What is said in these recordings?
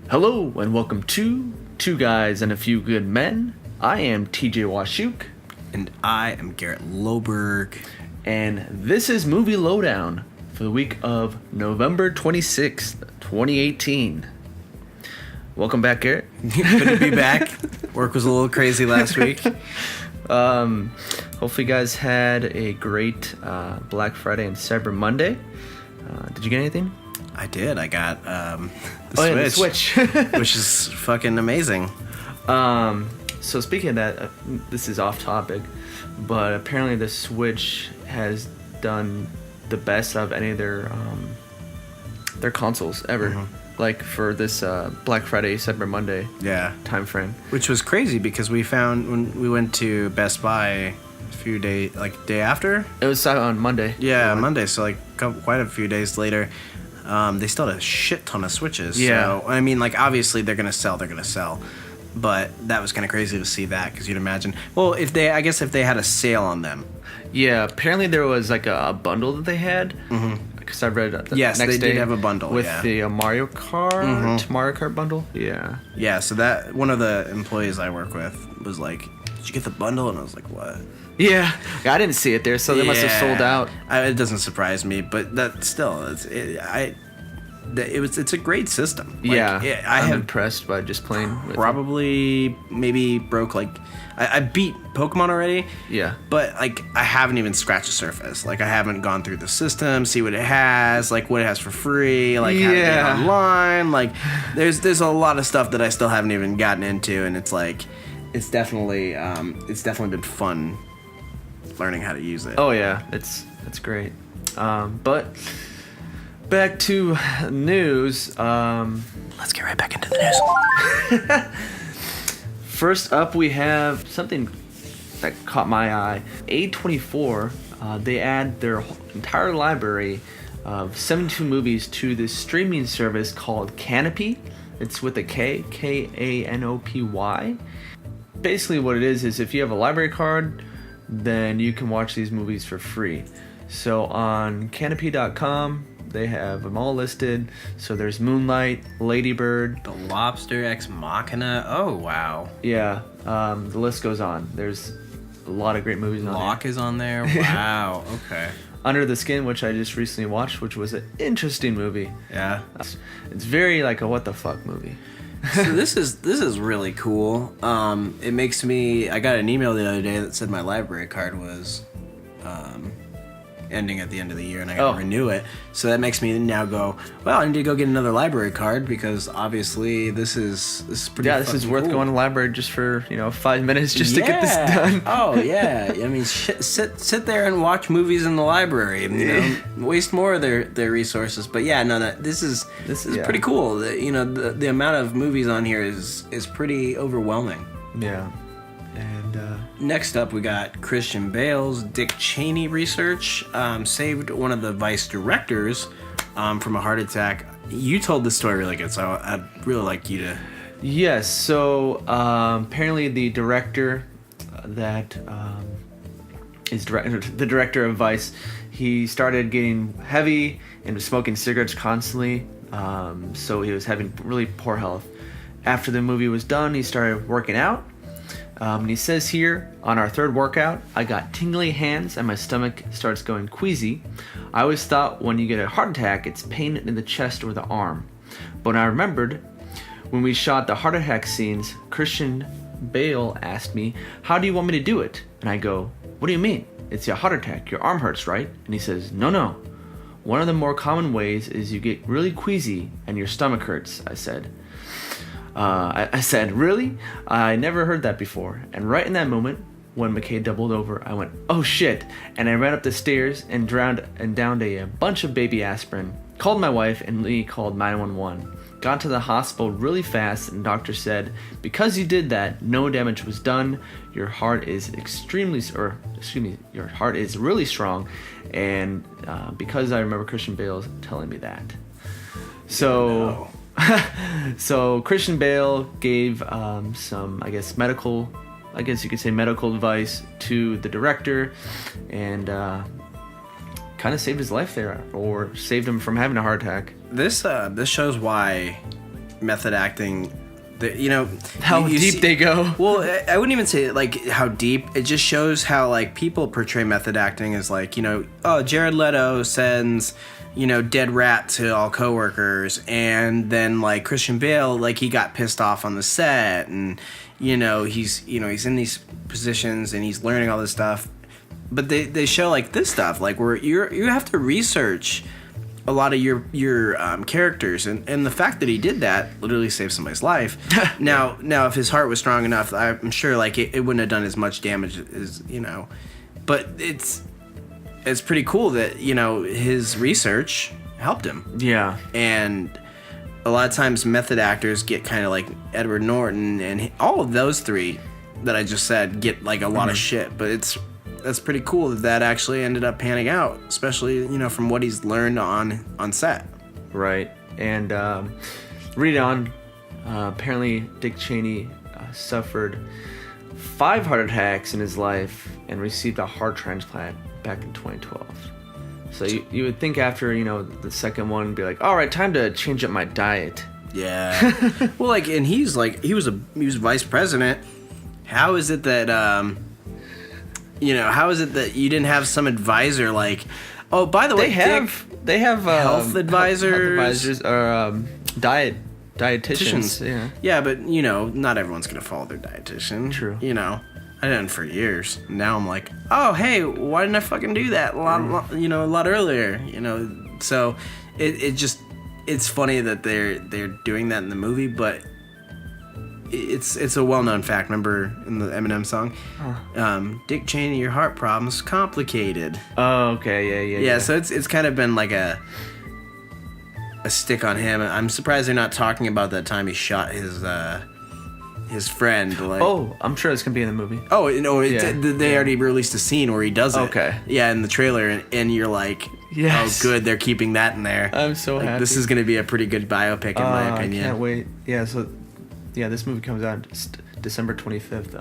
Hello and welcome to Two Guys and a Few Good Men. I am TJ Washuk. And I am Garrett Loberg. And this is Movie Lowdown for the week of November 26th, 2018. Welcome back, Garrett. Good to be back. Work was a little crazy last week. Hopefully you guys had a great Black Friday and Cyber Monday. Did you get anything? I did. I got the Switch. Which is fucking amazing. So speaking of that, this is off topic, but apparently the Switch has done the best of any of their consoles ever. Mm-hmm. Like for this Black Friday, Cyber Monday time frame. Which was crazy because we found when we went to Best Buy a few days, like day after? It was on Monday. Yeah, Monday, so like quite a few days later. They still had a shit ton of Switches. Yeah. So, I mean, like, obviously they're going to sell. But that was kind of crazy to see that because you'd imagine. Well, if they had a sale on them. Yeah, apparently there was like a bundle that they had. Because I read the next day. Yes, they did have a bundle. With the Mario Kart bundle. Yeah. Yeah, so that one of the employees I work with was like, "Did you get the bundle?" And I was like, "What?" Yeah, I didn't see it there, so they must have sold out. It doesn't surprise me, but that still, it's a great system. Like, I'm impressed by just playing with probably maybe broke like I beat Pokemon already. Yeah, but like I haven't even scratched the surface. Like I haven't gone through the system, see what it has, like what it has for free, like how to get online. Like there's a lot of stuff that I still haven't even gotten into, and it's like it's definitely been fun learning how to use it. Oh yeah, it's great. But back to news. Let's get right back into the news. First up, we have something that caught my eye. A24, they add their entire library of 72 movies to this streaming service called Kanopy. It's with a K, Kanopy. Basically what it is if you have a library card, then you can watch these movies for free. So on Canopy.com, they have them all listed. So there's Moonlight, Lady Bird, The Lobster, Ex Machina. Oh, wow. Yeah, the list goes on. There's a lot of great movies on there. Locke is on there. Wow, okay. Under the Skin, which I just recently watched, which was an interesting movie. Yeah. It's very like a what the fuck movie. So this is really cool. It makes me. I got an email the other day that said my library card was ending at the end of the year, and I got to renew it. So that makes me now go, well, I need to go get another library card because obviously this is pretty. Yeah, this is worth going to the library just for 5 minutes just to get this done. Oh yeah, I mean, sit there and watch movies in the library. Waste more of their resources. But yeah, no, this is pretty cool. The amount of movies on here is pretty overwhelming. Yeah. And next up, we got Christian Bale's Dick Cheney research saved one of the Vice directors from a heart attack. You told this story really good, so I'd really like you to. Yes. So apparently, the director that is the director of Vice, he started getting heavy and was smoking cigarettes constantly. So he was having really poor health. After the movie was done, he started working out. And he says here, on our third workout, I got tingly hands and my stomach starts going queasy. I always thought when you get a heart attack, it's pain in the chest or the arm. But I remembered when we shot the heart attack scenes, Christian Bale asked me, how do you want me to do it? And I go, what do you mean? It's a heart attack. Your arm hurts, right? And he says, no. One of the more common ways is you get really queasy and your stomach hurts, I said. I said, really? I never heard that before. And right in that moment, when McKay doubled over, I went, oh shit. And I ran up the stairs and downed a bunch of baby aspirin. Called my wife and Lee called 911. Got to the hospital really fast and the doctor said, because you did that, no damage was done. Your heart is your heart is really strong. And because I remember Christian Bale telling me that. So... So Christian Bale gave some, medical advice to the director, and kind of saved his life there, or saved him from having a heart attack. This shows why method acting. How deep they go. Well, I wouldn't even say like how deep. It just shows how like people portray method acting as like, Jared Leto sends, dead rat to all coworkers, and then like Christian Bale, like he got pissed off on the set, and he's in these positions and he's learning all this stuff. But they show like this stuff like where you have to research a lot of your characters, and the fact that he did that literally saved somebody's life. Now if his heart was strong enough, I'm sure like it wouldn't have done as much damage as but it's pretty cool that his research helped him. Yeah. And a lot of times method actors get kind of like Edward Norton, and all of those three that I just said get like a lot of shit, but that's pretty cool that actually ended up panning out, especially from what he's learned on set. Right. And read on. Apparently, Dick Cheney suffered 5 heart attacks in his life and received a heart transplant back in 2012. So you would think after the second one, be like, all right, time to change up my diet. Yeah. Well, like, and he was vice president. How is it that how is it that you didn't have some advisor like, oh, by the way, they have health advisors or dietitians. Yeah, but not everyone's gonna follow their dietitian. True. I didn't for years. Now I'm like, oh, hey, why didn't I fucking do that a lot earlier? So it's funny that they're doing that in the movie, but it's a well-known fact. Remember in the Eminem song, Dick Cheney, your heart problem's complicated. Oh, okay, yeah. So it's kind of been like a stick on him. I'm surprised they're not talking about that time he shot his friend. Like, oh, I'm sure it's gonna be in the movie. Oh, they already released a scene where he does it. Okay. Yeah, in the trailer, and you're like, yes. Oh, good, they're keeping that in there. I'm so happy. This is gonna be a pretty good biopic in my opinion. I can't wait. Yeah, so. Yeah, this movie comes out December 25th.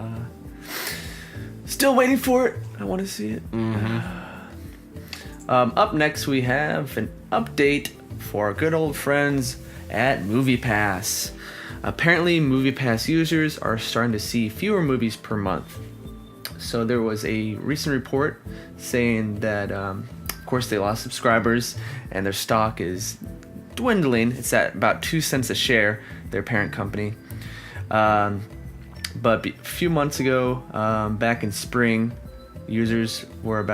Still waiting for it. I want to see it. Mm-hmm. Up next, we have an update for our good old friends at MoviePass. Apparently, MoviePass users are starting to see fewer movies per month. So there was a recent report saying that, of course, they lost subscribers and their stock is dwindling. It's at about 2 cents a share, their parent company. But a few months ago, back in spring, users were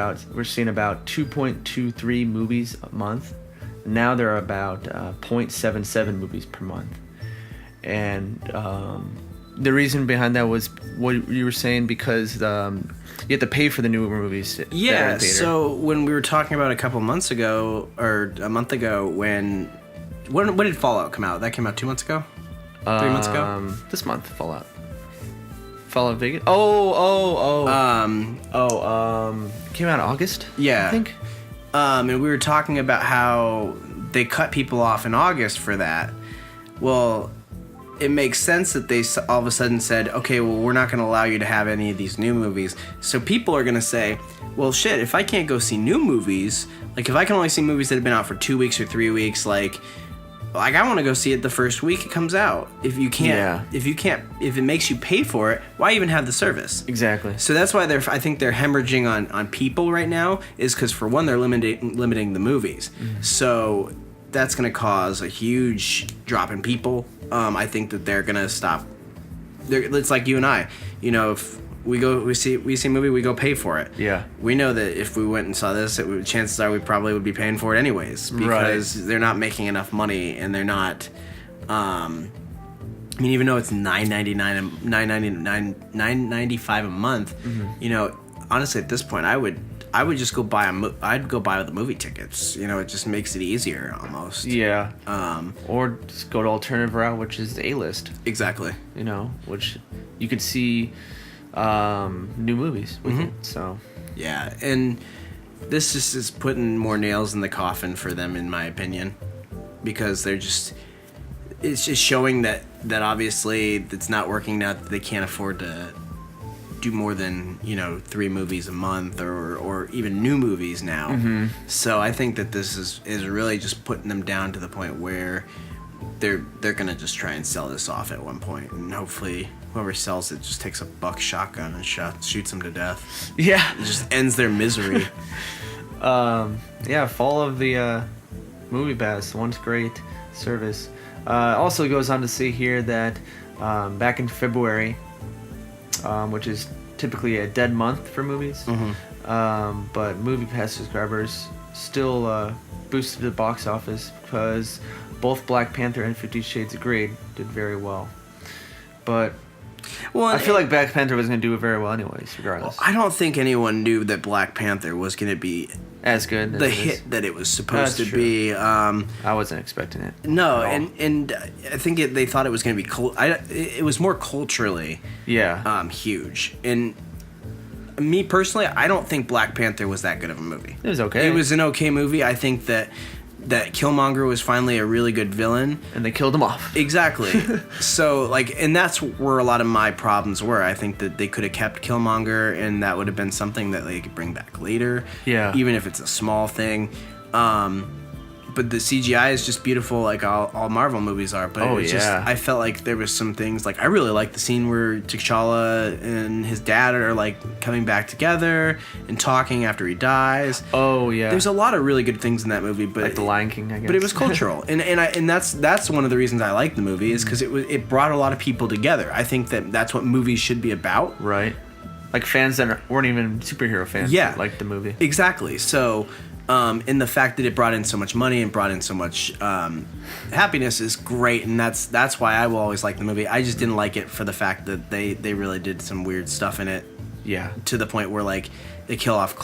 seeing about 2.23 movies a month. Now they're about 0.77 movies per month. And the reason behind that was what you were saying, because you have to pay for the newer movies. Yeah, so when we were talking about a couple months ago, or a month ago, when did Fallout come out? That came out 2 months ago? 3 months ago? This month, Fallout Vegas. Came out in August. Yeah, I think. And we were talking about how they cut people off in August for that. Well, it makes sense that they all of a sudden said, okay, well, we're not going to allow you to have any of these new movies. So people are going to say, well, shit, if I can't go see new movies, like if I can only see movies that have been out for 2 weeks or 3 weeks, like I want to go see it the first week it comes out. If you can't, if it makes you pay for it, why even have the service? Exactly. So that's why I think they're hemorrhaging on people right now, is because for one, they're limiting the movies. Mm-hmm. So that's going to cause a huge drop in people. I think that they're going to stop. It's like you and I, if we see a movie, we go pay for it. Yeah. We know that if we went and saw this, chances are we probably would be paying for it anyways, because they're not making enough money, and they're not. Even though it's $9.95 a month, honestly at this point, I would just go buy I'd go buy the movie tickets. It just makes it easier almost. Yeah. Or just go to alternative route, which is the A-list. Exactly. Which you could see new movies with it. So yeah, and this just is putting more nails in the coffin for them, in my opinion, because it's just showing that obviously it's not working now, that they can't afford to do more than 3 movies a month or even new movies now. So I think that this is really just putting them down to the point where they're gonna just try and sell this off at one point, and hopefully whoever sells it just takes a buck shotgun and shoots them to death. Yeah. It just ends their misery. Yeah, fall of the Movie Pass, once great service. Also goes on to say here that back in February, which is typically a dead month for movies, but Movie Pass subscribers still boosted the box office because both Black Panther and 50 Shades of Grey did very well. But I feel like Black Panther was going to do it very well anyways, regardless. Well, I don't think anyone knew that Black Panther was going to be as good the hit that it was supposed to be. I wasn't expecting it. No, and I think they thought it was going to be it was more culturally huge. And me personally, I don't think Black Panther was that good of a movie. It was okay. It was an okay movie. I think that Killmonger was finally a really good villain. And they killed him off. Exactly. So, and that's where a lot of my problems were. I think that they could have kept Killmonger, and that would have been something that they could bring back later. Yeah. Even if it's a small thing. But the CGI is just beautiful, like all Marvel movies are. But just, I felt like there was some things, like I really liked the scene where T'Challa and his dad are like coming back together and talking after he dies. Oh yeah. There's a lot of really good things in that movie, but like The Lion King, I guess. But it was cultural, and that's one of the reasons I like the movie is because it brought a lot of people together. I think that's what movies should be about. Right. Like fans that weren't even superhero fans. Yeah. Liked the movie. Exactly. So. And the fact that it brought in so much money and brought in so much happiness is great, and that's why I will always like the movie. I just didn't like it for the fact that they really did some weird stuff in it. Yeah. To the point where like they kill off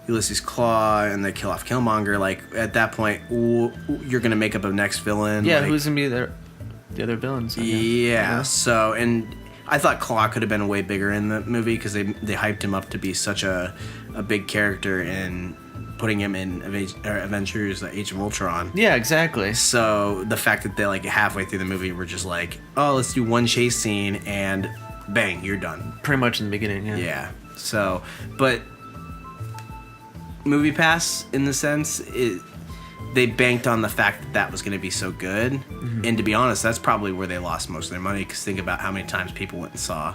Ulysses Claw, and they kill off Killmonger. Like at that point, you're gonna make up a next villain. Yeah. Like, Who's gonna be the other villains? Yeah. So and. I thought Claw could have been way bigger in the movie because they hyped him up to be such a big character and putting him in Avengers Age of Ultron. Yeah, exactly. So the fact that they like halfway through the movie were just like, oh, let's do one chase scene and bang, you're done. Pretty much in the beginning, yeah. Yeah. So, but Movie Pass, in the sense, they banked on the fact that was going to be so good. Mm-hmm. And to be honest, that's probably where they lost most of their money, because think about how many times people went and saw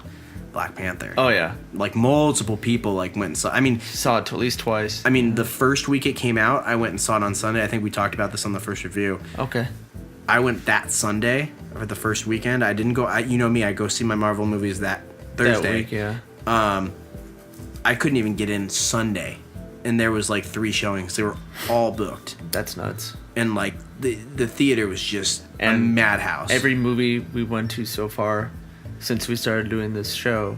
Black Panther. Oh, yeah. Like, multiple people, like, went and saw... I mean... Saw it at least twice. I mean, the first week it came out, I went and saw it on Sunday. I think we talked about this on the first review. Okay. I went that Sunday, or the first weekend. I didn't go... you know me, I go see my Marvel movies that Thursday. That week, yeah. I couldn't even get in Sunday. And there was, like, 3 showings. They were all booked. That's nuts. And, like, the theater was just a madhouse. Every movie we went to so far, since we started doing this show,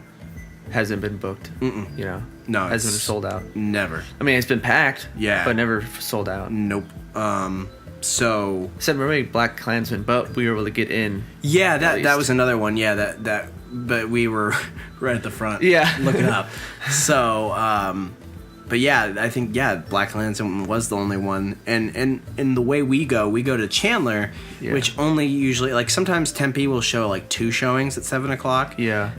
hasn't been booked. Mm-mm. You know? No. Hasn't been sold out. Never. I mean, it's been packed. Yeah. But never sold out. Nope. So... Except Remake, Black Klansman, but we were able to get in. Yeah, that was another one. Yeah, that but we were right at the front. Yeah. Looking up. So, but yeah, I think, Black Klansman was the only one. And the way we go to Chandler, which only usually, like, sometimes Tempe will show, like, 2 showings at 7 o'clock. Yeah.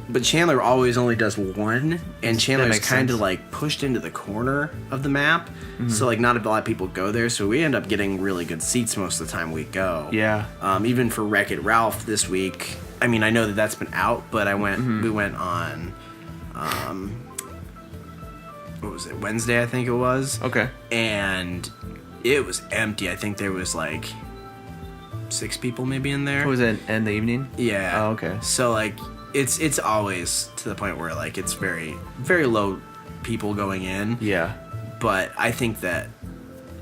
But Chandler always only does 1, and Chandler's kind of, like, pushed into the corner of the map. Mm-hmm. So, like, not a lot of people go there. So we end up getting really good seats most of the time we go. Yeah. Even for Wreck-It Ralph this week. I mean, I know that's been out, but we went on... what was it, Wednesday, I think it was. Okay. And it was empty. I think there was like 6 people maybe in there. What was it, in the evening? Yeah. Oh, okay. So like it's always to the point where like it's very, very low people going in. Yeah. But I think that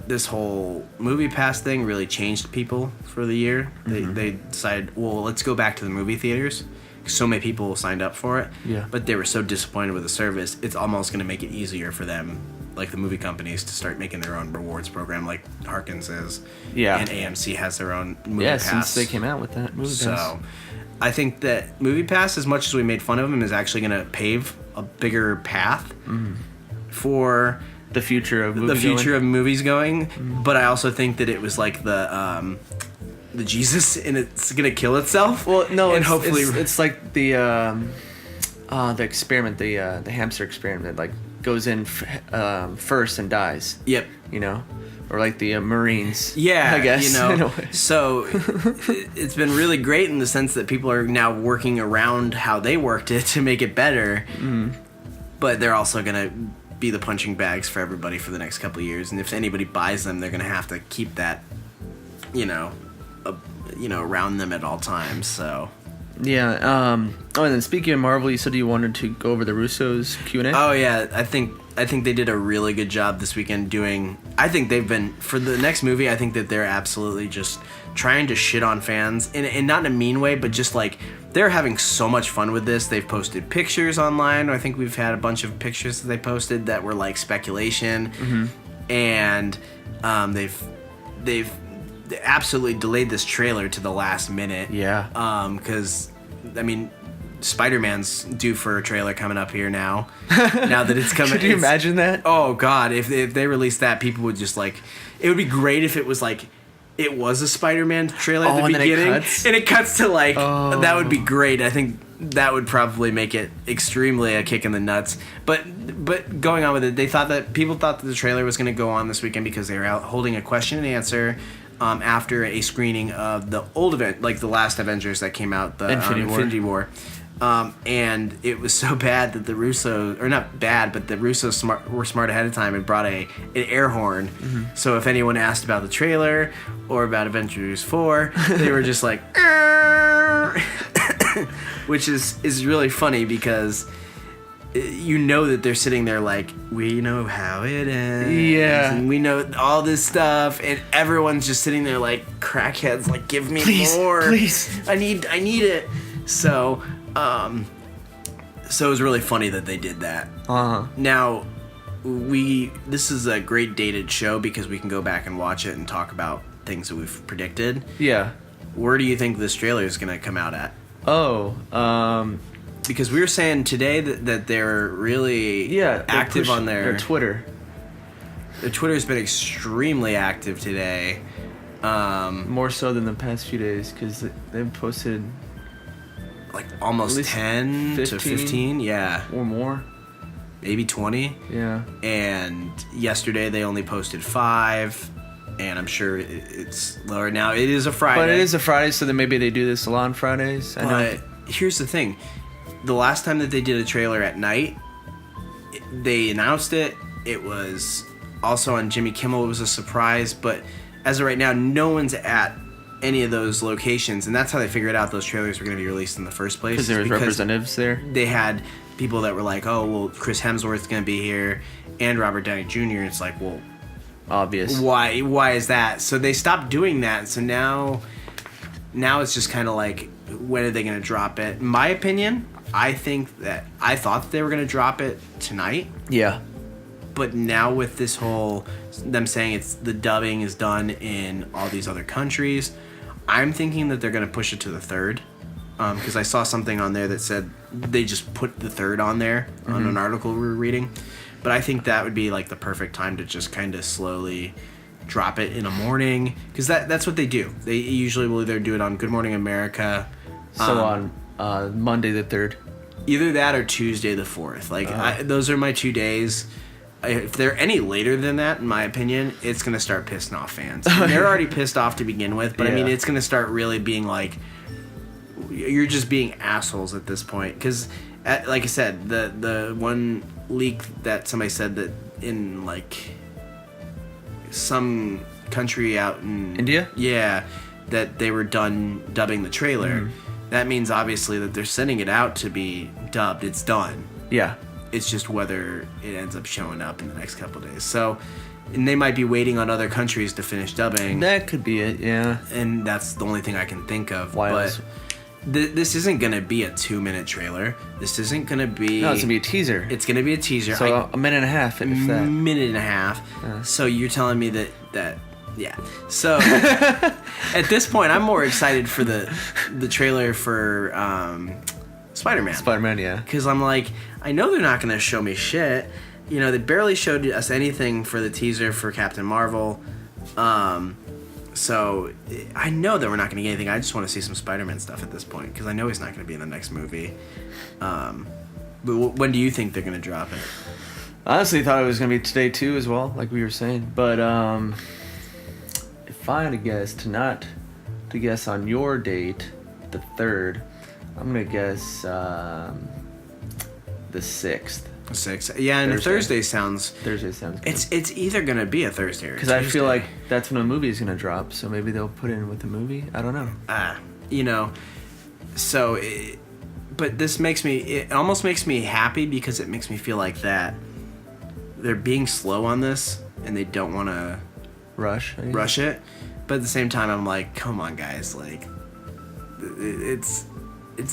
this whole Movie Pass thing really changed people for the year. Mm-hmm. They decided, well, let's go back to the movie theaters. So many people signed up for it, but they were so disappointed with the service. It's almost going to make it easier for them, like the movie companies, to start making their own rewards program, like Harkins is. Yeah. And AMC has their own Movie Pass. Yeah, since they came out with that Movie Pass. So, I think that Movie Pass, as much as we made fun of them, is actually going to pave a bigger path for the future of movies going. Mm-hmm. But I also think that it was like the Jesus, and it's gonna kill itself. Well, no, and hopefully it's like the experiment, the hamster experiment that like goes in first and dies. Yep. You know, or like the Marines. Yeah, I guess. In a way. So it's been really great in the sense that people are now working around how they worked it to make it better. But they're also going to be the punching bags for everybody for the next couple of years. And if anybody buys them, they're going to have to keep that, around them at all times. So... Yeah. Oh, and then speaking of Marvel, you said you wanted to go over the Russo's Q A. Oh yeah, I think they did a really good job this weekend doing. I think they've been for the next movie. I think that they're absolutely just trying to shit on fans, and not in a mean way, but just like they're having so much fun with this. They've posted pictures online. I think we've had a bunch of pictures that they posted that were like speculation, and they've absolutely delayed this trailer to the last minute. Yeah. Because, I mean, Spider-Man's due for a trailer coming up here now. Now that it's coming. Could you imagine that? Oh, God. If they released that, people would just, like... It would be great if it was, like... It was a Spider-Man trailer at the beginning. And it cuts to, like... Oh. That would be great. I think that would probably make it extremely a kick in the nuts. But going on with it, people thought that the trailer was going to go on this weekend because they were out holding a question and answer... after a screening of the old event, like the last Avengers that came out, the Infinity War. And it was so bad that the Russos, or not bad, but the Russos were smart ahead of time and brought an air horn. So if anyone asked about the trailer or about Avengers 4, they were just like, which is really funny because... You know that they're sitting there like, we know how it ends. Yeah. And we know all this stuff. And everyone's just sitting there like crackheads, like, give me more. Please. I need it. So it was really funny that they did that. Now, this is a great dated show because we can go back and watch it and talk about things that we've predicted. Yeah. Where do you think this trailer is going to come out at? Because we were saying today that they're really active on their Twitter. Their Twitter's been extremely active today. More so than the past few days because they've posted like almost 10 to 15, yeah, or more, maybe 20. Yeah. And yesterday they only posted 5. And I'm sure it's lower now. It is a Friday. But it is a Friday, so then maybe they do this a lot on Fridays. I know. Here's the thing. The last time that they did a trailer at night, they announced it. It was also on Jimmy Kimmel. It was a surprise. But as of right now, no one's at any of those locations. And that's how they figured out those trailers were going to be released in the first place. Because there was representatives there? They had people that were like, oh, well, Chris Hemsworth's going to be here and Robert Downey Jr. And it's like, well... Obvious. Why is that? So they stopped doing that. So now it's just kind of like, when are they going to drop it? In my opinion, I thought they were going to drop it tonight. Yeah. But now with this whole, them saying the dubbing is done in all these other countries, I'm thinking that they're going to push it to the 3rd. Because I saw something on there that said they just put the 3rd on there on an article we were reading. But I think that would be like the perfect time to just kind of slowly drop it in a morning. Because that's what they do. They usually will either do it on Good Morning America. So on Monday the 3rd. Either that or Tuesday the 4th. Like those are my 2 days. If they're any later than that, in my opinion, it's going to start pissing off fans. They're already pissed off to begin with. But I mean, it's going to start really being like, you're just being assholes at this point. Because, like I said, the one leak that somebody said that in like some country out in India, that they were done dubbing the trailer. That means obviously that they're sending it out to be dubbed. It's done. Yeah. It's just whether it ends up showing up in the next couple of days. So, and they might be waiting on other countries to finish dubbing. That could be it. Yeah. And that's the only thing I can think of. But this isn't going to be a 2-minute trailer. This isn't going to be... No, it's going to be a teaser. It's going to be a teaser. So a minute and a half, if that. Minute and a half. So you're telling me that yeah. So at this point, I'm more excited for the trailer for Spider-Man. Spider-Man, yeah. Because I'm like, I know they're not going to show me shit. You know, they barely showed us anything for the teaser for Captain Marvel. So I know that we're not going to get anything. I just want to see some Spider-Man stuff at this point because I know he's not going to be in the next movie. But when do you think they're going to drop it? I honestly thought it was going to be today too as well, like we were saying. But find a guess to guess on your date, the 3rd, I'm gonna guess the 6th. 6th. Yeah, and Thursday sounds good. It's either gonna be a Thursday or because I feel like that's when a movie is gonna drop, so maybe they'll put it in with the movie. I don't know. But this it almost makes me happy because it makes me feel like that they're being slow on this and they don't want to rush it. But at the same time, I'm like, come on, guys, like it's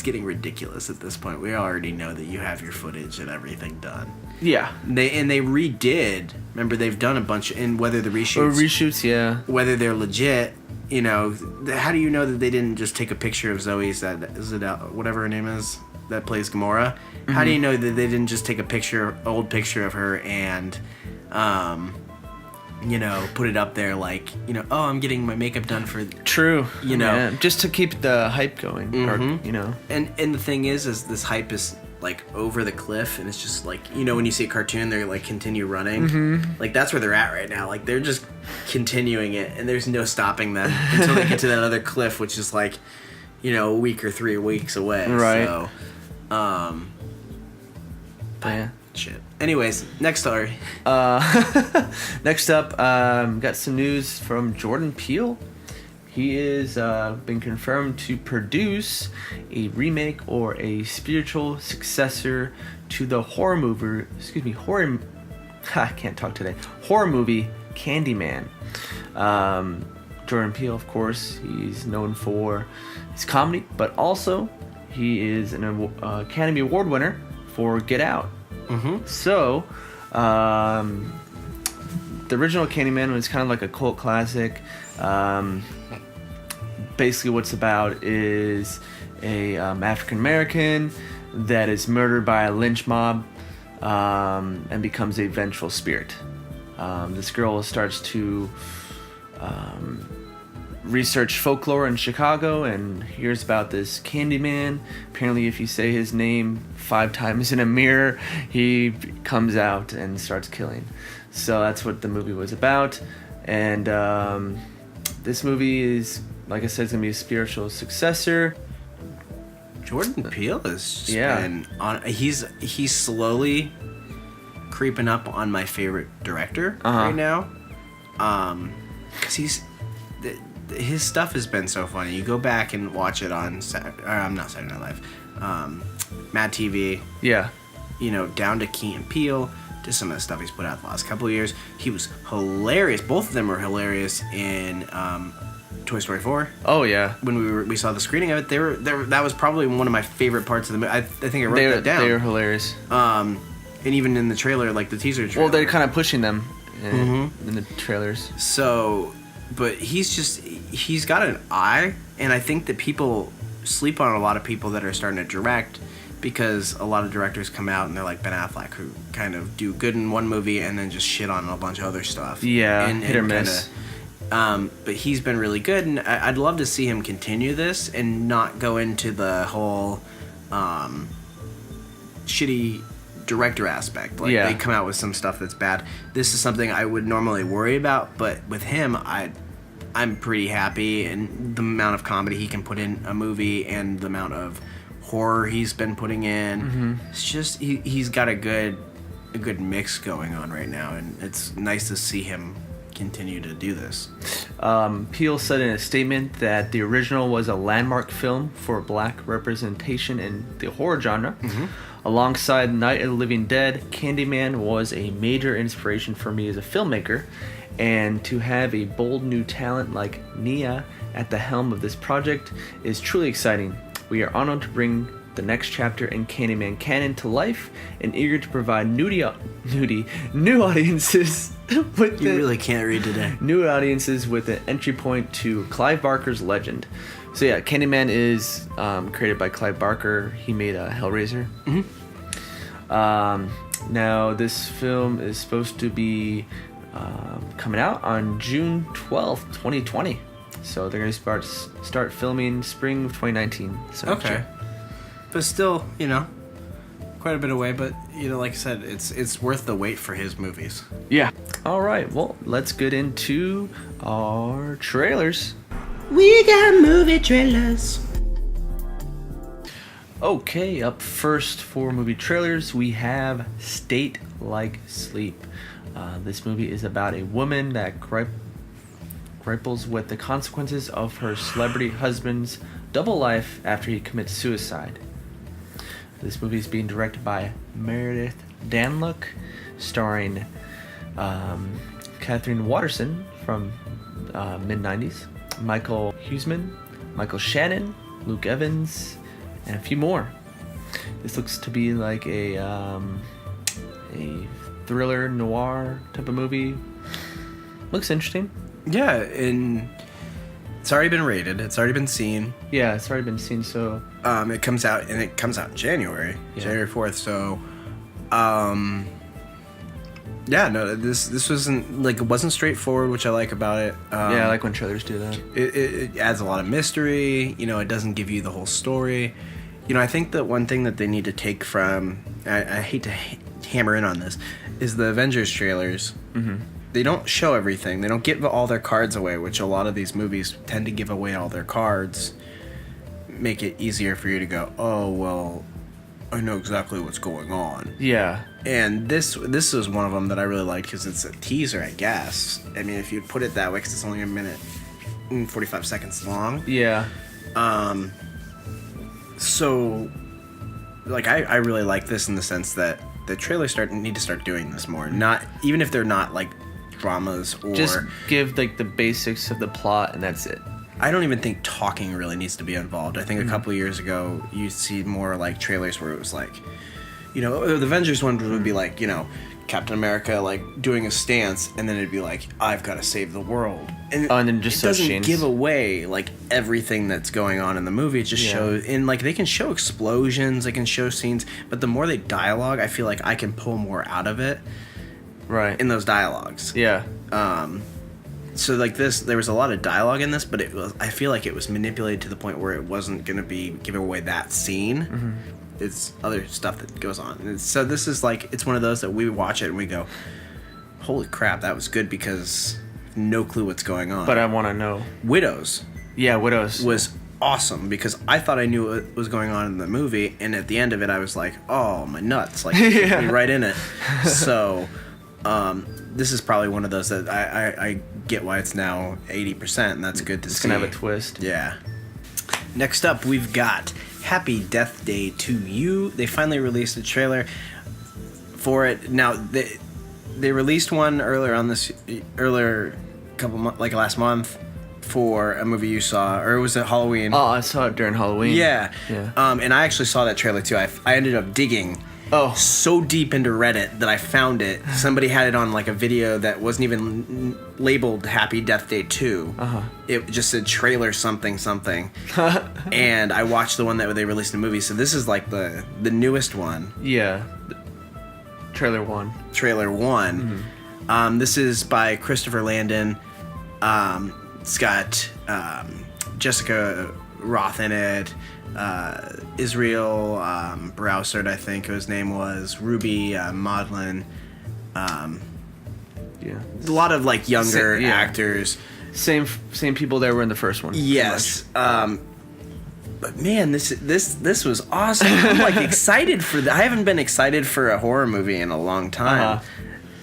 getting ridiculous at this point. We already know that you have your footage and everything done. Yeah. They redid. Remember, they've done a bunch in whether the reshoots, yeah, whether they're legit. How do you know that they didn't just take a picture of Zoe's whatever her name is that plays Gamora? Mm-hmm. How do you know that they didn't just take old picture of her and put it up there like, oh, I'm getting my makeup done for... True. Just to keep the hype going. Mm-hmm. Or. And the thing is this hype is, like, over the cliff, and it's just, like, when you see a cartoon, they're, like, continue running. Mm-hmm. Like, that's where they're at right now. Like, they're just continuing it, and there's no stopping them until they get to that other cliff, which is, like, a week or 3 weeks away. Right. So, yeah. Shit. Anyways, next story. Next up, got some news from Jordan Peele. He is been confirmed to produce a remake or a spiritual successor to the horror movie Candyman. Jordan Peele, of course, he's known for his comedy, but also he is an Academy Award winner for Get Out. Mm-hmm. So, the original Candyman was kind of like a cult classic. Basically, what's about is a African American that is murdered by a lynch mob and becomes a vengeful spirit. This girl starts to research folklore in Chicago and hears about this Candyman. Apparently, if you say his name 5 times in a mirror, he comes out and starts killing. So that's what the movie was about. And this movie is, like I said, it's going to be a spiritual successor. Jordan Peele has just been on... He's slowly creeping up on my favorite director right now. Because his stuff has been so funny. You go back and watch it on not Saturday Night Live, Mad TV. Yeah. Down to Key and Peele, to some of the stuff he's put out the last couple of years. He was hilarious. Both of them were hilarious in Toy Story 4. Oh yeah. When we saw the screening of it, that was probably one of my favorite parts of the movie. I think I wrote that down. They were hilarious. And even in the trailer, like the teaser trailer. Well, they're kind of pushing them in the trailers. So, but he's got an eye, and I think that people sleep on a lot of people that are starting to direct, because a lot of directors come out and they're like Ben Affleck, who kind of do good in one movie and then just shit on a bunch of other stuff. Yeah, hit or miss. But he's been really good, and I'd love to see him continue this and not go into the whole shitty director aspect. Like, they come out with some stuff that's bad. This is something I would normally worry about, but with him, I'm pretty happy, and the amount of comedy he can put in a movie and the amount of horror he's been putting in. It's just he's got a good mix going on right now, and it's nice to see him continue to do this. Peele said in a statement that the original was a landmark film for black representation in the horror genre. Alongside Night of the Living Dead, Candyman was a major inspiration for me as a filmmaker, and to have a bold new talent like Nia at the helm of this project is truly exciting. We are honored to bring the next chapter in Candyman canon to life, and eager to provide new audiences with You really can't read today. New audiences with an entry point to Clive Barker's legend. So yeah, Candyman is created by Clive Barker. He made Hellraiser. Now this film is supposed to be coming out on June 12th, 2020. So they're going to start filming spring of 2019. So okay. But still, quite a bit away, but like I said, it's worth the wait for his movies. Yeah. All right. Well, let's get into our trailers. We got movie trailers. Okay, up first for movie trailers, we have State Like Sleep. This movie is about a woman that grapples with the consequences of her celebrity husband's double life after he commits suicide. This movie is being directed by Meredith Danluck, starring Catherine Watterson from mid-90s, Michael Huseman, Michael Shannon, Luke Evans, and a few more. This looks to be like a thriller noir type of movie. Looks interesting. Yeah, and it's already been rated. It's already been seen. Yeah, it's already been seen. So it comes out in January, January 4th. So, yeah, no, this wasn't like, it wasn't straightforward, which I like about it. Yeah, I like when trailers do that. It adds a lot of mystery. It doesn't give you the whole story. I think that one thing that they need to take from, I hate to hammer in on this, is the Avengers trailers. Mm-hmm. They don't show everything. They don't give all their cards away, which a lot of these movies tend to give away all their cards. Make it easier for you to go, oh, well, I know exactly what's going on. Yeah. And this is one of them that I really liked because it's a teaser, I guess. I mean, if you put it that way, because it's only a minute and 45 seconds long. Yeah. So, like, I really like this in the sense that the trailers need to start doing this more. Not even if they're not like dramas or just give like the basics of the plot and that's it. I don't even think talking really needs to be involved. I think a couple of years ago you'd see more like trailers where it was like, the Avengers one would be like, Captain America like doing a stance, and then it'd be like, I've got to save the world, and then just it doesn't give away like everything that's going on in the movie. It just shows, and like they can show explosions, they can show scenes, but the more they dialogue, I feel like I can pull more out of it. Right. In those dialogues. Yeah. So like this, there was a lot of dialogue in this, but I feel like it was manipulated to the point where it wasn't going to be giving away that scene. Mm-hmm. It's other stuff that goes on. And so this is like, it's one of those that we watch it and we go, holy crap, that was good, because no clue what's going on. But I want to know. Widows. Yeah, Widows. Was awesome because I thought I knew what was going on in the movie, and at the end of it I was like, oh, my nuts. Like, yeah. Me right in it. So, this is probably one of those that I get why it's now 80%, and that's good to see. It's going to have a twist. Yeah. Next up, we've got Happy Deathday to You. They finally released a trailer for it. Now, they released one earlier couple months, like last month, for a movie you saw, or was it Halloween? Oh, I saw it during Halloween. Yeah. And I actually saw that trailer too. I ended up digging so deep into Reddit that I found it. Somebody had it on like a video that wasn't even labeled Happy Deathday 2. Uh-huh. It just said trailer something. And I watched the one that they released in the movie. So this is like the newest one. Yeah. Trailer 1. Mm-hmm. This is by Christopher Landon. It's got Jessica Roth in it. Israel Browsard, I think his name was, Ruby Maudlin. A lot of like younger actors. Same people that were in the first one. Yes. But man, this was awesome. I'm like excited for that. I haven't been excited for a horror movie in a long time. Uh-huh.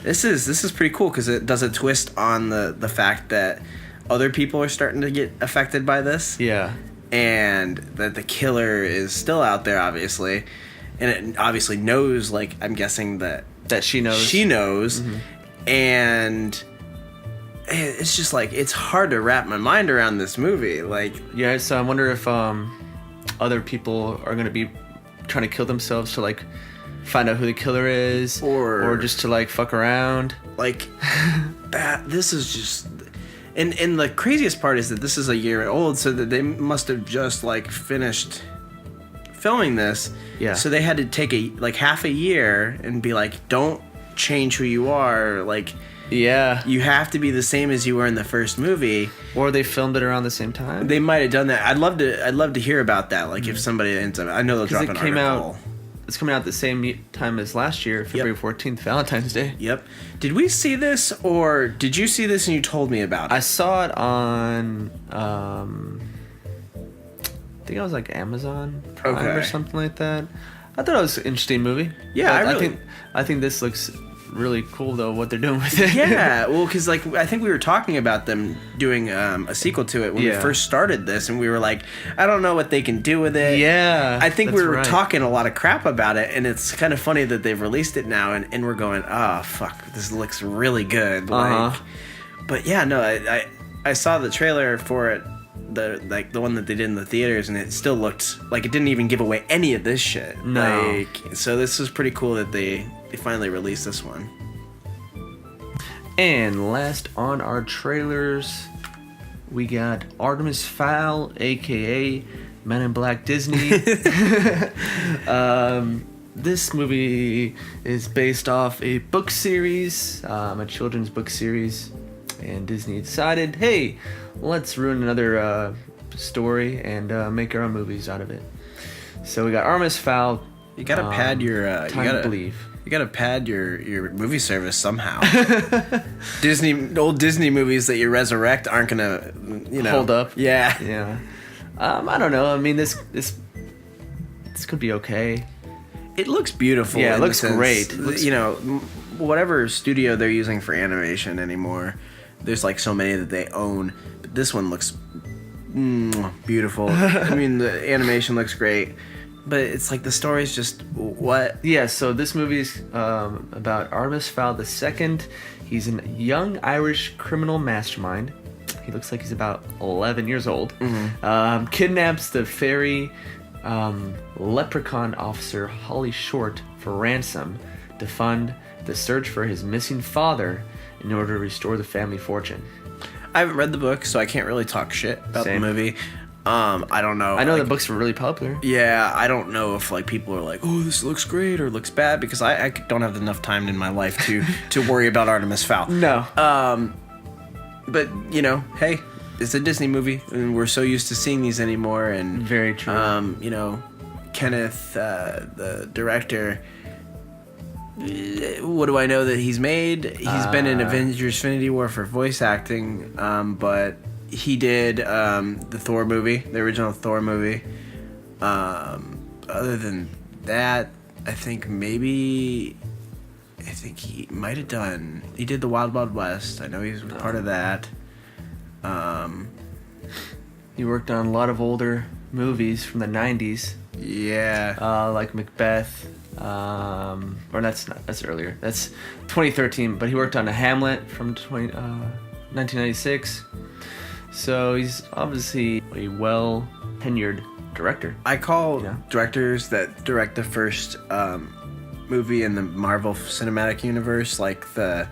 This is pretty cool because it does a twist on the fact that other people are starting to get affected by this. Yeah. And that the killer is still out there, obviously. And it obviously knows, like, I'm guessing that she knows. Mm-hmm. And it's just, like, it's hard to wrap my mind around this movie. Like, yeah, so I wonder if other people are going to be trying to kill themselves to, like, find out who the killer is. Or just to, like, fuck around. Like, this is just... And the craziest part is that this is a year old, so that they must have just like finished filming this. Yeah. So they had to take half a year and be like, don't change who you are. Like, yeah, you have to be the same as you were in the first movie. Or they filmed it around the same time. They might have done that. I'd love to hear about that. Like, if somebody ends up, I know they'll drop an article. it's coming out the same time as last year, February 14th, Valentine's Day. Yep. Did we see this, or did you see this and you told me about it? I saw it on, I think it was like Amazon Prime or something like that. I thought it was an interesting movie. Yeah, I think this looks really cool though, what they're doing with it. Yeah, well, because like I think we were talking about them doing a sequel to it when we first started this, and we were like, I don't know what they can do with it. Yeah, I think we were talking a lot of crap about it, and it's kind of funny that they've released it now, and we're going, oh fuck, this looks really good. Like, but yeah, no, I saw the trailer for it, the one that they did in the theaters, and it still looked like it didn't even give away any of this shit. No. Like, so this is pretty cool that they finally released this one. And last on our trailers, we got Artemis Fowl, aka Men in Black Disney. This movie is based off a book series, a children's book series, and Disney decided, hey, let's ruin another story and make our own movies out of it. So we got Artemis Fowl. You gotta pad your Time to Believe. You gotta pad your movie service somehow. Old Disney movies that you resurrect aren't gonna, hold up. Yeah. Yeah. I don't know. I mean, this could be okay. It looks beautiful. Yeah, it looks great. Whatever studio they're using for animation anymore, there's like so many that they own. But this one looks beautiful. I mean, the animation looks great. But it's like the story's just what? Yeah, so this movie's about Artemis Fowl II. He's a young Irish criminal mastermind. He looks like he's about 11 years old. Mm-hmm. Kidnaps the fairy leprechaun officer Holly Short for ransom to fund the search for his missing father in order to restore the family fortune. I haven't read the book, so I can't really talk shit about the movie. I don't know. I know the books were really popular. Yeah, I don't know if like people are like, oh, this looks great or looks bad, because I don't have enough time in my life to worry about Artemis Fowl. No. But hey, it's a Disney movie, and we're so used to seeing these anymore. And very true. Kenneth, the director. What do I know that he's made? He's been in Avengers: Infinity War for voice acting, but he did the Thor movie, the original Thor movie. Other than that, I think he might have done. He did the Wild Wild West. I know he was part of that. He worked on a lot of older movies from the 90s. Yeah. Like Macbeth. Or that's earlier. That's 2013. But he worked on a Hamlet from 1996. So he's obviously a well-tenured director. I call directors that direct the first movie in the Marvel Cinematic Universe like the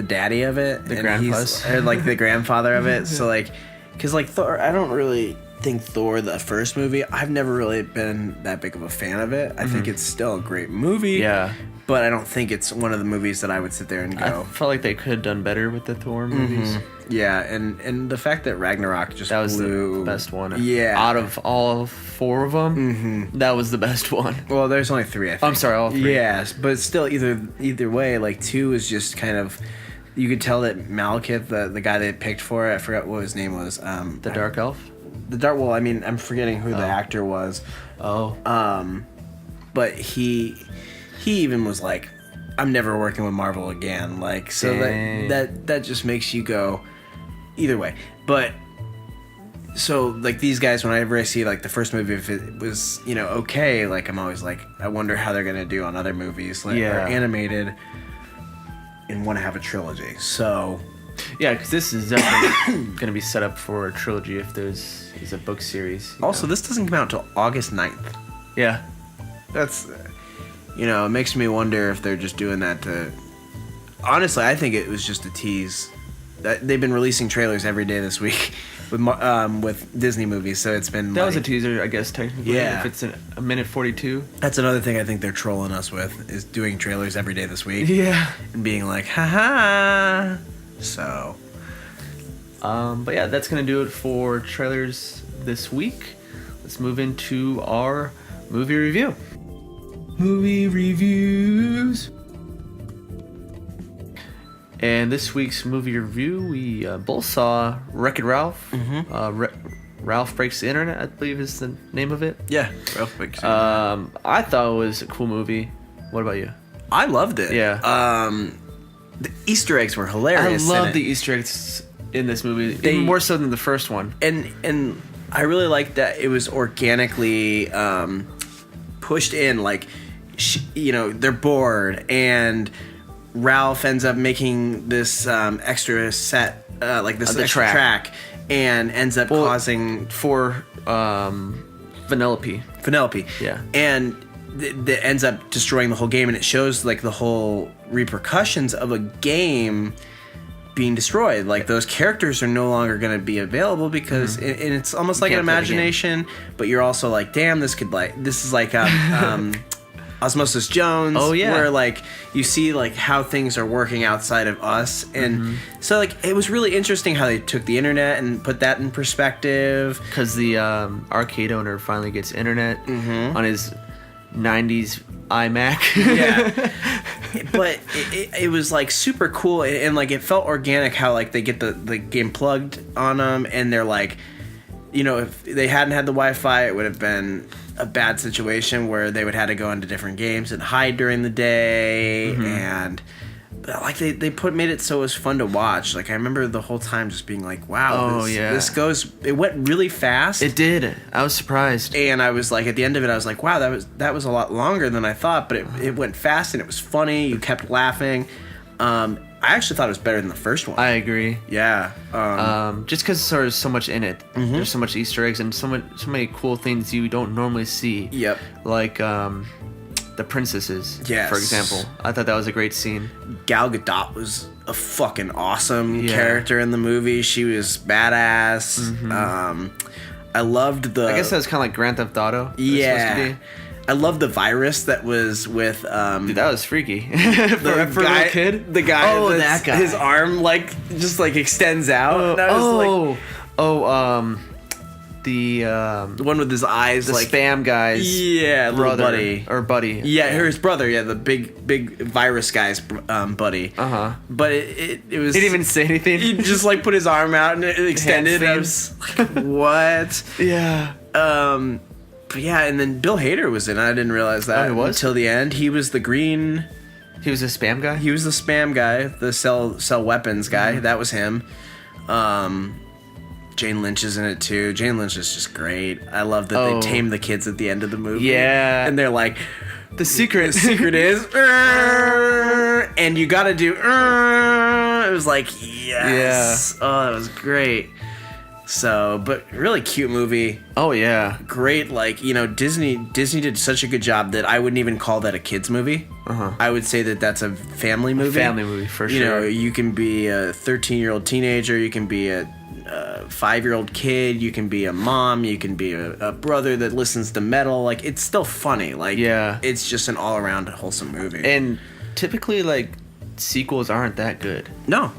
daddy of it. The grandpa. Or like the grandfather of it. So like, because like Thor, I don't really think Thor, the first movie, I've never really been that big of a fan of it. I think it's still a great movie. Yeah. But I don't think it's one of the movies that I would sit there and go. I felt like they could have done better with the Thor movies. Yeah, and the fact that Ragnarok just that was blew, the best one. Yeah. Out of all 4 of them, that was the best one. Well, there's only 3, I think. I'm sorry, all 3. Yes, but still, either way, like 2 is just kind of. You could tell that Malekith, the guy they picked for it, I forgot what his name was. The Dark Elf? Well, I mean, I'm forgetting who the actor was. Oh. But he even was like, I'm never working with Marvel again. Like, so that just makes you go either way. But so like these guys, whenever I see like the first movie, if it was okay, like I'm always like, I wonder how they're gonna do on other movies, like or animated, and want to have a trilogy. So yeah, because this is definitely gonna be set up for a trilogy if there's a book series. Also, this doesn't come out until August 9th. Yeah, that's. It makes me wonder if they're just doing that to... Honestly, I think it was just a tease. They've been releasing trailers every day this week with Disney movies, so it's been... That was a teaser, I guess, technically. Yeah. If it's a minute 42. That's another thing I think they're trolling us with, is doing trailers every day this week. Yeah. And being like, haha. So... But yeah, that's going to do it for trailers this week. Let's move into our movie review. Movie reviews. And this week's movie review, we both saw Wreck-It Ralph. Ralph Breaks the Internet, I believe is the name of it. Yeah, Ralph Breaks the Internet. I thought it was a cool movie. What about you? I loved it. Yeah. The Easter eggs were hilarious. I love the Easter eggs in this movie, even more so than the first one. And I really liked that it was organically pushed in. Like, they're bored, and Ralph ends up making this extra set, like this extra track, and ends up causing for Vanellope. Yeah, and that ends up destroying the whole game, and it shows like the whole repercussions of a game being destroyed. Like, those characters are no longer going to be available because and it's almost like an imagination, but you're also like, damn, this is like Osmosis Jones. Oh yeah, where like you see like how things are working outside of us, and so like it was really interesting how they took the internet and put that in perspective. Because the arcade owner finally gets internet on his 90s iMac. Yeah. But it was like super cool, and like it felt organic how like they get the game plugged on them, and they're like, if they hadn't had the Wi-Fi, it would have been a bad situation where they would have to go into different games and hide during the day. And like they made it so it was fun to watch. Like, I remember the whole time just being like, wow, it went really fast. It did. I was surprised. And I was like, at the end of it, I was like, wow, that was a lot longer than I thought, but it went fast and it was funny. You kept laughing. I actually thought it was better than the first one. I agree. Yeah. Just because there's so much in it. There's so much Easter eggs and so many cool things you don't normally see. Yep. Like the princesses, yes, for example. I thought that was a great scene. Gal Gadot was a fucking awesome character in the movie. She was badass. I loved I guess that was kind of like Grand Theft Auto. Yeah. I love the virus that was with dude, that was freaky. for a little kid. The guy, that guy. His arm like just like extends out. The one with his eyes, the like spam guy's brother buddy. Yeah, his brother. Yeah, the big virus guy's buddy. But it was. He didn't even say anything. He just like put his arm out and it extended. I was like, what? Yeah. But yeah, and then Bill Hader was in it. I didn't realize that until the end. He was the green. He was a spam guy? He was the spam guy, the sell weapons guy. That was him. Jane Lynch is in it too. Jane Lynch is just great. I love that they tame the kids at the end of the movie. Yeah. And they're like, the secret is, and you gotta do, it was like, yes. Yeah. Oh, that was great. So, but really cute movie. Oh yeah, great. Like, Disney did such a good job that I wouldn't even call that a kids movie. I would say that that's a family movie. Family movie for sure. You can be a 13-year-old teenager. You can be a 5-year-old kid. You can be a mom. You can be a brother that listens to metal. Like, it's still funny. Like, it's just an all-around wholesome movie. And typically, like, sequels aren't that good. No.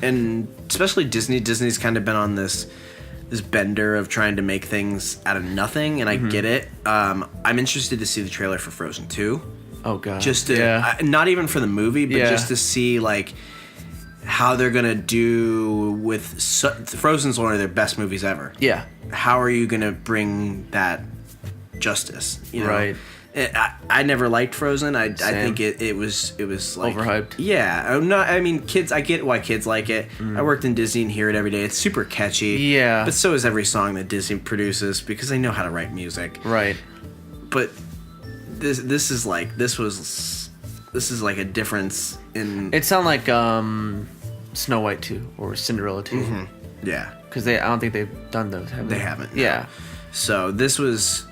And especially Disney. Disney's kind of been on this bender of trying to make things out of nothing, and I get it. I'm interested to see the trailer for Frozen 2. Oh god. Just to, not even for the movie, but just to see like how they're gonna do with Frozen's one of their best movies ever. Yeah. How are you gonna bring that justice? Right. I never liked Frozen. I think it was like overhyped. Yeah, I mean, kids. I get why kids like it. I worked in Disney and hear it every day. It's super catchy. Yeah, but so is every song that Disney produces because they know how to write music. Right. But this is like a difference in. It sounded like Snow White 2 or Cinderella 2. Yeah, because I don't think they've done those. Have they? They haven't. Yeah. No. So this was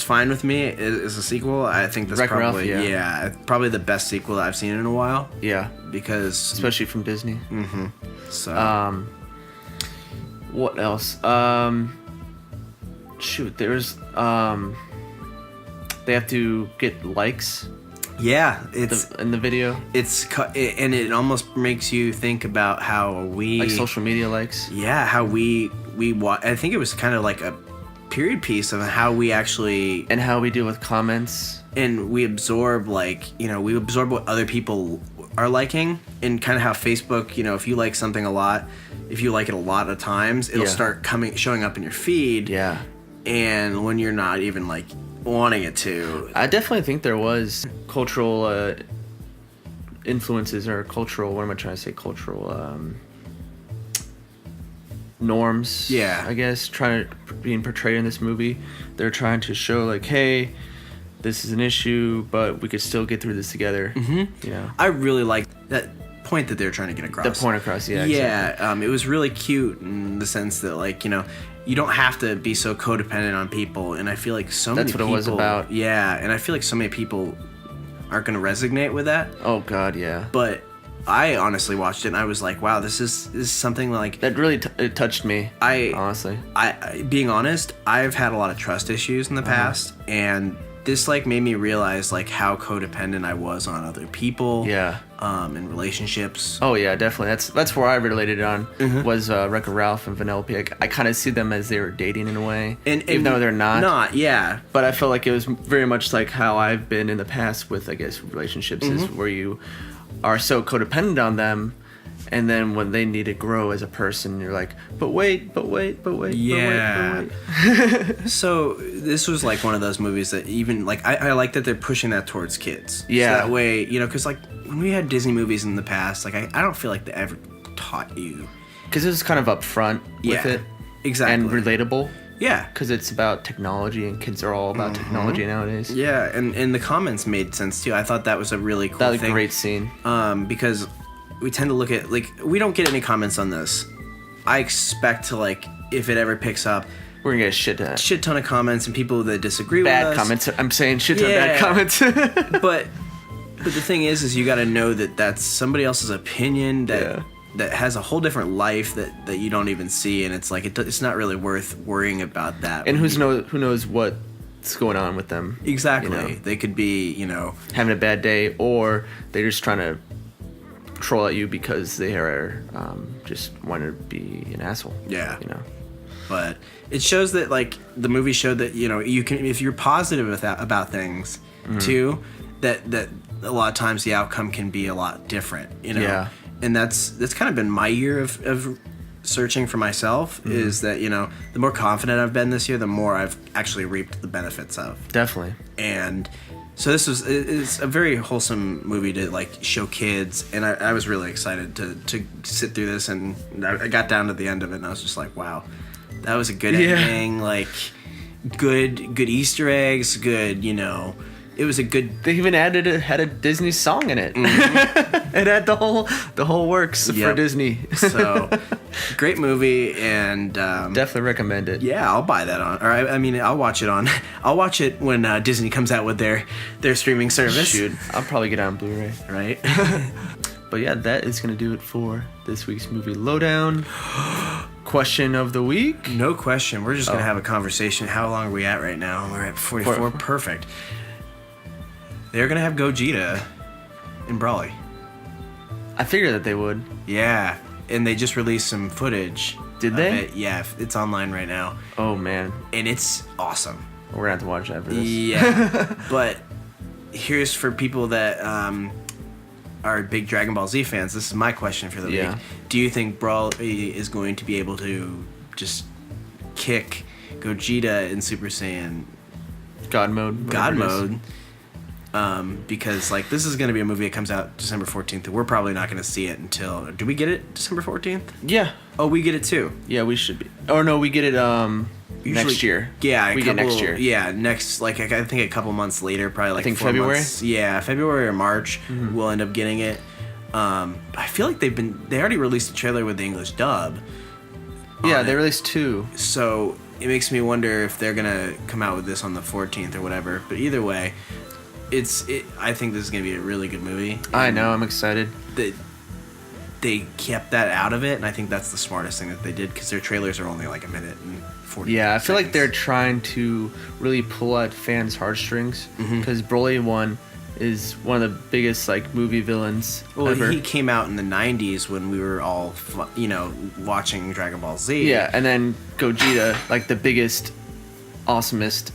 fine with me as a sequel. I think that's probably the best sequel that I've seen in a while. Yeah, because especially from Disney. So what else? Shoot, there's they have to get likes. Yeah, it's in the video. And it almost makes you think about how we like social media likes. Yeah, how we I think it was kind of like a period piece of how we actually and how we deal with comments. And we absorb, like, you know, we absorb what other people are liking, and kind of how Facebook, you know, if you like something a lot, if you like it a lot of times, it'll start showing up in your feed. Yeah. And when you're not even, like, wanting it to. I definitely think there was cultural influences, or cultural, what am I trying to say, cultural norms, I guess, being portrayed in this movie. They're trying to show, like, hey, this is an issue, but we could still get through this together. You know, I really like that point that they're trying to get across. The point across, yeah. Exactly. It was really cute in the sense that, like, you know, you don't have to be so codependent on people, and I feel like so many people. That's what it was about. Yeah, and I feel like so many people aren't going to resonate with that. Oh God, yeah. But I honestly watched it and I was like, wow, this is something like that really it touched me. Honestly, being honest, I've had a lot of trust issues in the past, and this, like, made me realize, like, how codependent I was on other people. Yeah. In relationships. Oh yeah, definitely. That's where I related on was Wreck-It Ralph and Vanellope. I kind of see them as they were dating in a way, and even though they're not. Not, yeah. But I felt like it was very much like how I've been in the past with, I guess, relationships, is where you are so codependent on them, and then when they need to grow as a person, you're like, but wait. Yeah. So this was like one of those movies that even, like, I like that they're pushing that towards kids. Yeah. So that way, you know, because, like, when we had Disney movies in the past, like, I don't feel like they ever taught you. Because it was kind of upfront with it. Exactly. And relatable. Yeah. Because it's about technology, and kids are all about technology nowadays. Yeah, and the comments made sense, too. I thought that was a really cool thing. That was a great scene. Because we tend to look at, like, we don't get any comments on this. I expect to, like, if it ever picks up, we're gonna get a shit ton of comments and people that disagree with us. Bad comments. I'm saying shit ton of bad comments. But the thing is you got to know that that's somebody else's opinion that has a whole different life that you don't even see, and it's like it's not really worth worrying about that. And who knows what's going on with them? Exactly. You know? They could be, you know, having a bad day, or they're just trying to troll at you because they are just want to be an asshole. Yeah. You know. But it shows that, like, the movie showed that, you know, you can, if you're positive about things too, that a lot of times the outcome can be a lot different, you know. Yeah. And that's kind of been my year of searching for myself, is that, you know, the more confident I've been this year, the more I've actually reaped the benefits of. Definitely. And so it's a very wholesome movie to, like, show kids, and I was really excited to sit through this, and I got down to the end of it and I was just like, wow, that was a good ending, like, good Easter eggs, good, you know. It was a good. They even had a Disney song in it. It had the whole works for Disney. So, great movie, and definitely recommend it. Yeah, I'll buy that on. Or I mean, I'll watch it on. I'll watch it when Disney comes out with their streaming service. Shoot, I'll probably get it on Blu-ray. Right. But yeah, that is gonna do it for this week's movie Lowdown. Question of the week? No question. We're just gonna have a conversation. How long are we at right now? We're at 44. Perfect. They're going to have Gogeta in Brawley. I figured that they would. Yeah, and they just released some footage. Did they? Yeah, it's online right now. Oh, man. And it's awesome. We're going to have to watch that for this. Yeah, but here's for people that are big Dragon Ball Z fans. This is my question for the week. Do you think Brawley is going to be able to just kick Gogeta in Super Saiyan God mode? God mode. Because, like, this is going to be a movie that comes out December 14th, and we're probably not going to see it until... Do we get it December 14th? Yeah. Oh, we get it too? Yeah, we should be. Oh, no, we get it next year. Yeah. We get next year. Yeah, next, like, I think a couple months later, probably like 4 February? months. Yeah, February or March, we'll end up getting it. I feel like they already released a trailer with the English dub. Yeah, they released 2. So it makes me wonder if they're going to come out with this on the 14th or whatever. But either way... I think this is going to be a really good movie. I know, I'm excited. They kept that out of it, and I think that's the smartest thing that they did, because their trailers are only like a minute and 40 Yeah, I feel seconds. like they're trying to really pull at fans' heartstrings, because Broly 1 is one of the biggest, like, movie villains ever. He came out in the 90s when we were all, watching Dragon Ball Z. Yeah, and then Gogeta, like, the biggest awesomest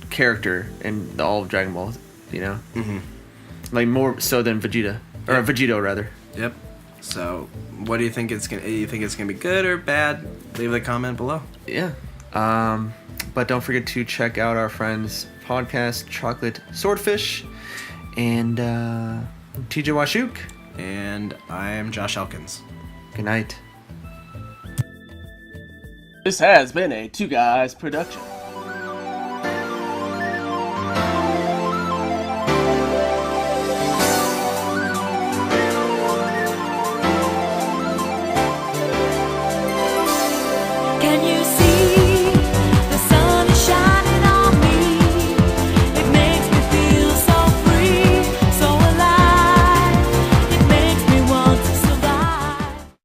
character in all of Dragon Ball. You know, Mm-hmm. like more so than Vegeta or Vegito rather. Yep. So, what do you think it's gonna? You think it's gonna be good or bad? Leave a comment below. Yeah. But don't forget to check out our friends' podcast, Chocolate Swordfish, and TJ Washuk. And I am Josh Elkins. Good night. This has been a Two Guys production.